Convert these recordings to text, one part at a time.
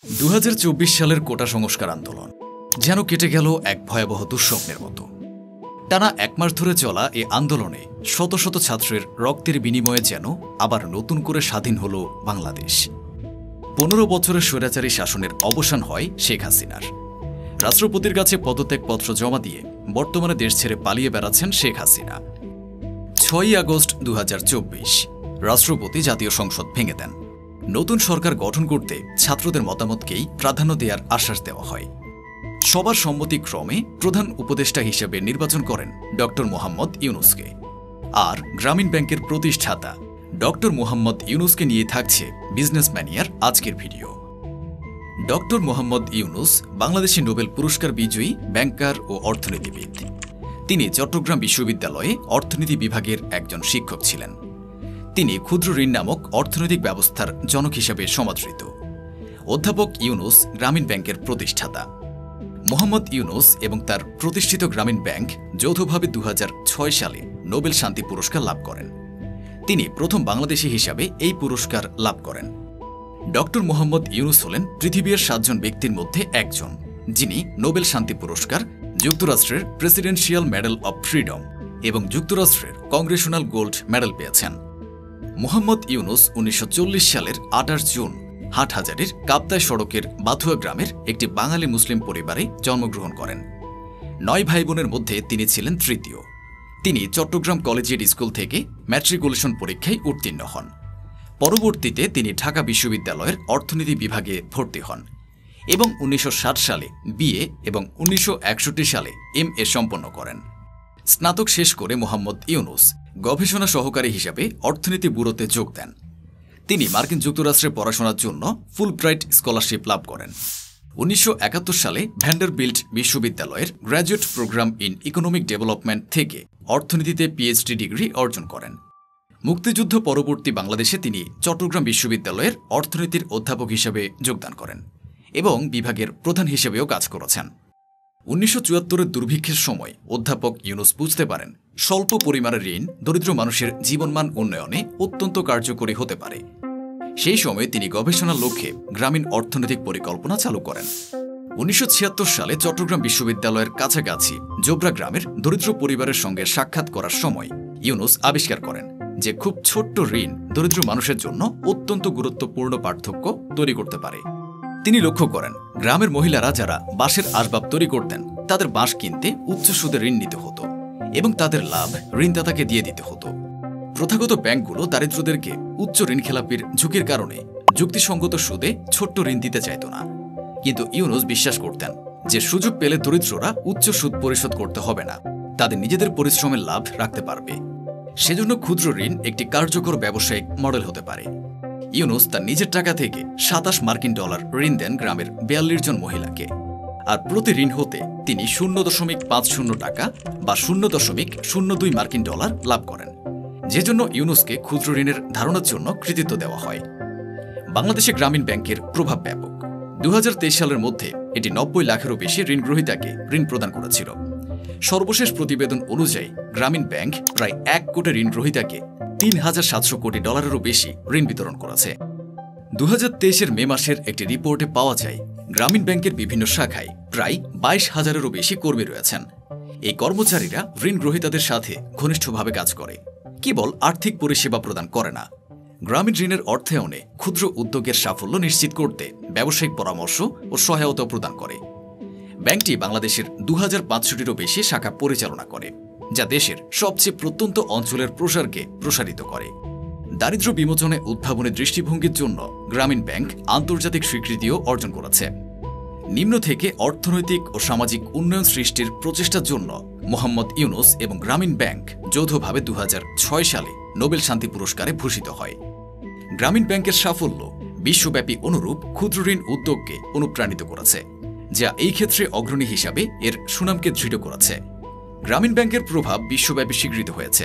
2024 সালের কোটা সংস্কার আন্দোলন যেন কেটে গেল এক ভয়াবহ দুঃস্বপ্নের মতো। টানা এক মাস ধরে চলা এই আন্দোলনে শত শত ছাত্রের রক্তের বিনিময়ে যেন আবার নতুন করে স্বাধীন হল বাংলাদেশ। 15 বছরের স্বৈরাচারী শাসনের অবসান হয় শেখ হাসিনার। রাষ্ট্রপতির কাছে পদত্যাগপত্র জমা দিয়ে বর্তমানে দেশ ছেড়ে পালিয়ে বেড়াচ্ছেন শেখ হাসিনা। 6 আগস্ট 2024 রাষ্ট্রপতি জাতীয় সংসদ ভেঙে দেন। নতুন সরকার গঠন করতে ছাত্রদের মতামতকেই প্রাধান্য দেওয়ার আশ্বাস দেওয়া হয়। সবার সম্মতিক্রমে প্রধান উপদেষ্টা হিসেবে নির্বাচন করেন ডক্টর মোহাম্মদ ইউনূসকে। আর গ্রামীণ ব্যাংকের প্রতিষ্ঠাতা ডক্টর মোহাম্মদ ইউনূসকে নিয়ে থাকছে বিজনেস ম্যানিয়ার আজকের video. Doctor Mohammad Yunus Bangladeshi Nobel পুরস্কার বিজয়ী ব্যাংকার ও অর্থনীতিবিদ। তিনি চট্টগ্রাম বিশ্ববিদ্যালয়ে অর্থনীতি বিভাগের একজন শিক্ষক ছিলেন। তিনি ক্ষুদ্র ঋণ নামক অর্থনৈতিক ব্যবস্থার জনক হিসেবে সমাদৃত। অধ্যাপক ইউনূস গ্রামীণ ব্যাংকের প্রতিষ্ঠাতা। মোহাম্মদ ইউনূস এবং তার প্রতিষ্ঠিত গ্রামীণ ব্যাংক যৌথভাবে 2006 সালে নোবেল শান্তি পুরস্কার লাভ করেন। তিনি প্রথম বাংলাদেশী হিসাবে এই পুরস্কার লাভ করেন। ডক্টর মোহাম্মদ ইউনূস হলেন পৃথিবীর 7 জন ব্যক্তির মধ্যে একজন, যিনি নোবেল শান্তি পুরস্কার, যুক্তরাষ্ট্রের প্রেসিডেন্সিয়াল মেডেল অব ফ্রিডম এবং যুক্তরাষ্ট্রের কংগ্রেশনাল গোল্ড মেডেল পেয়েছেন। মোহাম্মদ ইউনূস 1940 সালের 28 জুন হাটহাজারীর কাপ্তাই সড়কের বাথুয়া গ্রামের একটি বাঙালি মুসলিম পরিবারে জন্মগ্রহণ করেন। 9 ভাই বোনের মধ্যে তিনি ছিলেন তৃতীয়। তিনি চট্টগ্রাম কলেজিয়েট স্কুল থেকে ম্যাট্রিকুলেশন পরীক্ষায় উত্তীর্ণ হন। পরবর্তীতে তিনি ঢাকা বিশ্ববিদ্যালয়ের অর্থনীতি বিভাগে ভর্তি হন এবং 1960 সালে বিএ এবং 1961 সালে এমএ সম্পন্ন করেন। স্নাতক শেষ করে মোহাম্মদ ইউনূস গবেষণা সহকারী হিসাবে অর্থনীতি ব্যুরোতে যোগ দেন। তিনি মার্কিন যুক্তরাষ্ট্রে পড়াশোনার জন্য ফুলব্রাইট স্কলারশিপ লাভ করেন। 1971 সালে ভ্যান্ডারবিল্ট বিশ্ববিদ্যালয়ের graduate program in economic development থেকে অর্থনীতিতে পিএইচডি ডিগ্রি অর্জন করেন। মুক্তিযুদ্ধ পরবর্তী বাংলাদেশে তিনি চট্টগ্রাম বিশ্ববিদ্যালয়ের অর্থনীতির অধ্যাপক হিসেবে যোগদান করেন এবং বিভাগের প্রধান হিসেবেও কাজ করেছেন। 1974-এর দুর্ভিক্ষের সময় অধ্যাপক ইউনূস বুঝতে পারেন স্বল্প পরিমাণের ঋণ দরিদ্র মানুষের জীবনমান উন্নয়নে অত্যন্ত কার্যকরী হতে পারে। সেই সময় তিনি গবেষণার লক্ষ্যে গ্রামীণ অর্থনৈতিক পরিকল্পনা চালু করেন। 1976 সালে চট্টগ্রাম বিশ্ববিদ্যালয়ের কাছাকাছি জোবরা গ্রামের দরিদ্র পরিবারের সঙ্গে সাক্ষাৎ করার সময় ইউনূস আবিষ্কার করেন যে খুব ছোট্ট ঋণ দরিদ্র মানুষের জন্য অত্যন্ত গুরুত্বপূর্ণ পার্থক্য তৈরি করতে পারে। তিনি লক্ষ্য করেন গ্রামের মহিলারা যারা বাঁশের আসবাব তৈরি করতেন তাদের বাঁশ কিনতে উচ্চ সুদে ঋণ নিতে হতো এবং তাদের লাভ ঋণদাতাকে দিয়ে দিতে হতো। প্রথাগত ব্যাংকগুলো দারিদ্রদেরকে উচ্চ ঋণ খেলাপির ঝুঁকির কারণে যুক্তিসঙ্গত সুদে ছোট্ট ঋণ দিতে চাইত না। কিন্তু ইউনূস বিশ্বাস করতেন যে সুযোগ পেলে দরিদ্ররা উচ্চ সুদ পরিশোধ করতে হবে না, তাদের নিজেদের পরিশ্রমের লাভ রাখতে পারবে। সেজন্য ক্ষুদ্র ঋণ একটি কার্যকর ব্যবসায়িক মডেল হতে পারে। ইউনূস তার নিজের টাকা থেকে 27 মার্কিন ডলার ঋণ দেন গ্রামের 42 জন মহিলাকে। আর প্রতি ঋণ হতে তিনি 0.50 টাকা বা 0.02 মার্কিন ডলার লাভ করেন, যে জন্য ইউনূসকে ক্ষুদ্র ঋণের ধারণার জন্য কৃতিত্ব দেওয়া হয়। বাংলাদেশে গ্রামীণ ব্যাংকের প্রভাব ব্যাপক। 2023 সালের মধ্যে এটি 90 লাখেরও বেশি ঋণ গ্রহীতাকে ঋণ প্রদান করেছিল। সর্বশেষ প্রতিবেদন অনুযায়ী গ্রামীণ ব্যাংক প্রায় 1 কোটি ঋণ গ্রহীতাকে 3,700 কোটি ডলারেরও বেশি ঋণ বিতরণ করেছে। 2023-এর মে মাসের একটি রিপোর্টে পাওয়া যায় গ্রামীণ ব্যাংকের বিভিন্ন শাখায় প্রায় 22,000-এরও বেশি কর্মী রয়েছেন। এই কর্মচারীরা ঋণ গ্রহীতাদের সাথে ঘনিষ্ঠভাবে কাজ করে, কেবল আর্থিক পরিষেবা প্রদান করে না। গ্রামীণ ঋণের অর্থায়নে ক্ষুদ্র উদ্যোগের সাফল্য নিশ্চিত করতে ব্যবসায়িক পরামর্শ ও সহায়তা প্রদান করে। ব্যাংকটি বাংলাদেশের 2,500-টিরও বেশি শাখা পরিচালনা করে, যা দেশের সবচেয়ে প্রত্যন্ত অঞ্চলের প্রসারকে প্রসারিত করে। দারিদ্র্য বিমোচনে উদ্ভাবনী দৃষ্টিভঙ্গির জন্য গ্রামীণ ব্যাংক আন্তর্জাতিক স্বীকৃতিও অর্জন করেছে। নিম্ন থেকে অর্থনৈতিক ও সামাজিক উন্নয়ন সৃষ্টির প্রচেষ্টার জন্য মোহাম্মদ ইউনূস এবং গ্রামীণ ব্যাংক যৌথভাবে 2006 সালে নোবেল শান্তি পুরস্কারে ভূষিত হয়। গ্রামীণ ব্যাংকের সাফল্য বিশ্বব্যাপী অনুরূপ ক্ষুদ্র ঋণ উদ্যোগকে অনুপ্রাণিত করেছে, যা এই ক্ষেত্রে অগ্রণী হিসাবে এর সুনামকে দৃঢ় করেছে। গ্রামীণ ব্যাংকের প্রভাব বিশ্বব্যাপী স্বীকৃত হয়েছে।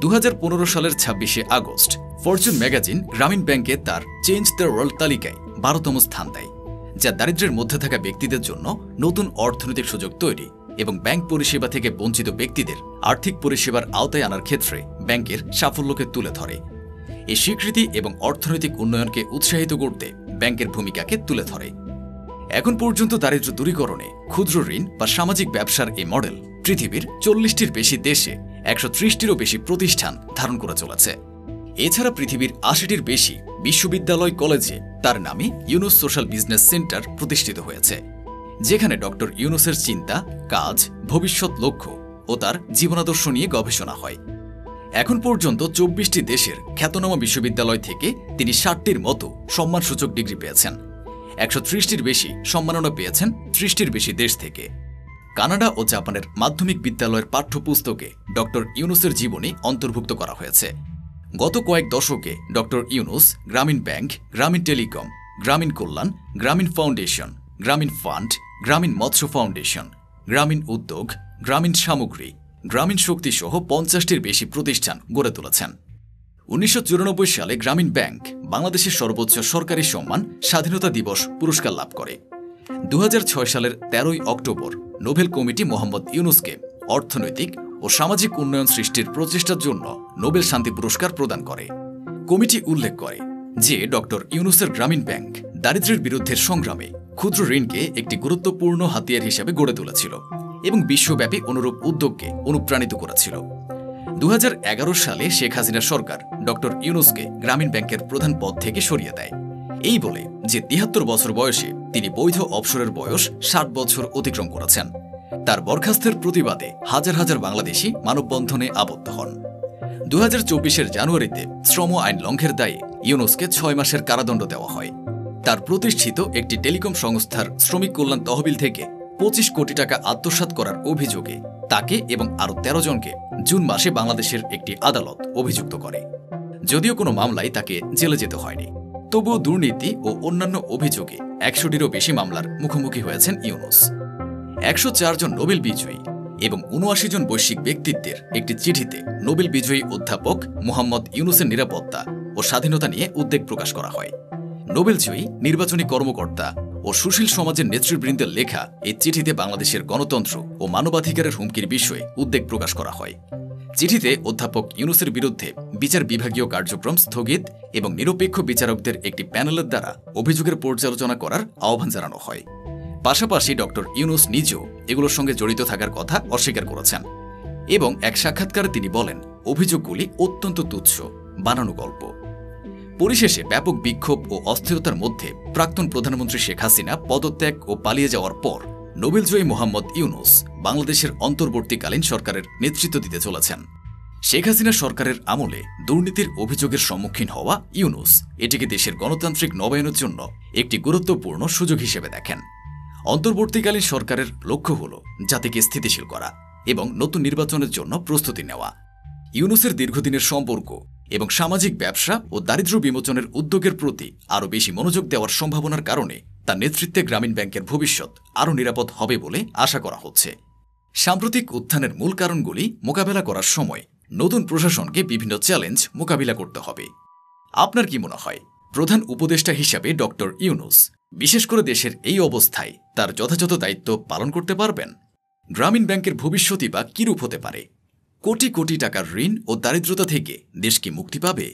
2015 সালের 26 আগস্ট ফরচুন ম্যাগাজিন গ্রামীণ ব্যাংকে তার চেঞ্জ দ্য ওয়ার্ল্ড তালিকায় 12তম স্থান দেয়, যা দারিদ্র্যের মধ্যে থাকা ব্যক্তিদের জন্য নতুন অর্থনৈতিক সুযোগ তৈরি এবং ব্যাংক পরিষেবা থেকে বঞ্চিত ব্যক্তিদের আর্থিক পরিষেবার আওতায় আনার ক্ষেত্রে ব্যাংকের সাফল্যকে তুলে ধরে। এই স্বীকৃতি এবং অর্থনৈতিক উন্নয়নকে উৎসাহিত করতে ব্যাংকের ভূমিকাকে তুলে ধরে। এখন পর্যন্ত দারিদ্র্য দূরীকরণে ক্ষুদ্র ঋণ বা সামাজিক ব্যবসার এই মডেল পৃথিবীর 40টির বেশি দেশে 130টিরও বেশি প্রতিষ্ঠান ধারণ করে চলেছে। এছাড়া পৃথিবীর 80টির বেশি বিশ্ববিদ্যালয় কলেজে তার নামে ইউনুস সোশ্যাল বিজনেস সেন্টার প্রতিষ্ঠিত হয়েছে, যেখানে ডক্টর ইউনুসের চিন্তা, কাজ, ভবিষ্যৎ লক্ষ্য ও তার জীবনাদর্শ নিয়ে গবেষণা হয়। এখন পর্যন্ত 24টি দেশের খ্যাতনামা বিশ্ববিদ্যালয় থেকে তিনি 60টির মতো সম্মানসূচক ডিগ্রি পেয়েছেন। 130টির বেশি সম্মাননা পেয়েছেন 30টির বেশি দেশ থেকে। কানাডা ও জাপানের মাধ্যমিক বিদ্যালয়ের পাঠ্যপুস্তকে ডক্টর ইউনুসের জীবনী অন্তর্ভুক্ত করা হয়েছে। গত কয়েক দশকে ডক্টর ইউনুস গ্রামীণ ব্যাংক, গ্রামীণ টেলিকম, গ্রামীণ কল্যাণ, গ্রামীণ ফাউন্ডেশন, গ্রামীণ ফান্ড, গ্রামীণ মৎস্য ফাউন্ডেশন, গ্রামীণ উদ্যোগ, গ্রামীণ সামগ্রী, গ্রামীণ শক্তি সহ 50টির বেশি প্রতিষ্ঠান গড়ে তুলেছেন। 1994 সালে গ্রামীণ ব্যাংক বাংলাদেশের সর্বোচ্চ সরকারি সম্মান স্বাধীনতা দিবস পুরস্কার লাভ করে। 2006 সালের 13 অক্টোবর নোবেল কমিটি মোহাম্মদ ইউনুসকে অর্থনৈতিক ও সামাজিক উন্নয়ন সৃষ্টির প্রচেষ্টার জন্য নোবেল শান্তি পুরস্কার প্রদান করে। কমিটি উল্লেখ করে যে ডক্টর ইউনুসের গ্রামীণ ব্যাংক দারিদ্র্যের বিরুদ্ধে সংগ্রামে ক্ষুদ্র ঋণকে একটি গুরুত্বপূর্ণ হাতিয়ার হিসেবে গড়ে তুলেছিল এবং বিশ্বব্যাপী অনুরূপ উদ্যোগকে অনুপ্রাণিত করেছিল। 2011 সালে শেখ হাসিনা সরকার ডক্টর ইউনুসকে গ্রামীণ ব্যাংকের প্রধান পদ থেকে সরিয়ে দেয়, এই বলে যে 73 বছর বয়সে তিনি বৈধ অবসরের বয়স 60 বছর অতিক্রম করেছেন। তার বরখাস্তের প্রতিবাদে হাজার হাজার বাংলাদেশি মানববন্ধনে আবদ্ধ হন। 2024 জানুয়ারিতে শ্রম আইন লঙ্ঘের দায়ে ইউনুসকে 6 মাসের কারাদণ্ড দেওয়া হয়। তার প্রতিষ্ঠিত একটি টেলিকম সংস্থার শ্রমিক কল্যাণ তহবিল থেকে 25 কোটি টাকা আত্মসাৎ করার অভিযোগে তাকে এবং আরও 13 জনকে জুন মাসে বাংলাদেশের একটি আদালত অভিযুক্ত করে। যদিও কোনো মামলায় তাকে জেলে যেতে হয়নি, তবুও দুর্নীতি ও অন্যান্য অভিযোগে 100টিরও বেশি মামলার মুখোমুখি হয়েছেন ইউনুস। 104 জন নোবেল বিজয়ী এবং 79 জন বৈশ্বিক ব্যক্তিত্বের একটি চিঠিতে নোবেল বিজয়ী অধ্যাপক মোহাম্মদ ইউনুসের নিরাপত্তা ও স্বাধীনতা নিয়ে উদ্বেগ প্রকাশ করা হয়। নোবেলজয়ী নির্বাচনী কর্মকর্তা ও সুশীল সমাজের নেতৃবৃন্দের লেখা এই চিঠিতে বাংলাদেশের গণতন্ত্র ও মানবাধিকারের হুমকির বিষয়ে উদ্বেগ প্রকাশ করা হয়। চিঠিতে অধ্যাপক ইউনুসের বিরুদ্ধে বিচার বিভাগীয় কার্যক্রম স্থগিত এবং নিরপেক্ষ বিচারকদের একটি প্যানেলের দ্বারা অভিযোগের পর্যালোচনা করার আহ্বান জানানো হয়। পাশাপাশি ডক্টর ইউনুস নিজেও এগুলোর সঙ্গে জড়িত থাকার কথা অস্বীকার করেছেন এবং এক সাক্ষাৎকারে তিনি বলেন, অভিযোগগুলি অত্যন্ত তুচ্ছ, বানানো গল্প। পরিশেষে ব্যাপক বিক্ষোভ ও অস্থিরতার মধ্যে প্রাক্তন প্রধানমন্ত্রী শেখ হাসিনা পদত্যাগ ও পালিয়ে যাওয়ার পর নোবেলজয়ী মোহাম্মদ ইউনুস বাংলাদেশের অন্তর্বর্তীকালীন সরকারের নেতৃত্ব দিতে চলেছেন। শেখ হাসিনা সরকারের আমলে দুর্নীতির অভিযোগের সম্মুখীন হওয়া ইউনুস এটিকে দেশের গণতান্ত্রিক নবায়নের জন্য একটি গুরুত্বপূর্ণ সুযোগ হিসেবে দেখেন। অন্তর্বর্তীকালীন সরকারের লক্ষ্য হল জাতিকে স্থিতিশীল করা এবং নতুন নির্বাচনের জন্য প্রস্তুতি নেওয়া। ইউনুসের দীর্ঘদিনের সম্পর্ক এবং সামাজিক ব্যবসা ও দারিদ্র্য বিমোচনের উদ্যোগের প্রতি আরও বেশি মনোযোগ দেওয়ার সম্ভাবনার কারণে তার নেতৃত্বে গ্রামীণ ব্যাংকের ভবিষ্যৎ আরও নিরাপদ হবে বলে আশা করা হচ্ছে। সাম্প্রতিক উত্থানের মূল কারণগুলি মোকাবেলা করার সময় নতুন প্রশাসনকে বিভিন্ন চ্যালেঞ্জ মোকাবিলা করতে হবে। আপনার কি মনে হয়, প্রধান উপদেষ্টা হিসাবে ডক্টর ইউনুস বিশেষ করে দেশের এই অবস্থায় তার যথাযথ দায়িত্ব পালন করতে পারবেন? গ্রামীণ ব্যাংকের ভবিষ্যৎই বা কিরূপ হতে পারে? কোটি কোটি টাকার ঋণ ও দারিদ্রতা থেকে দেশ কি মুক্তি পাবে?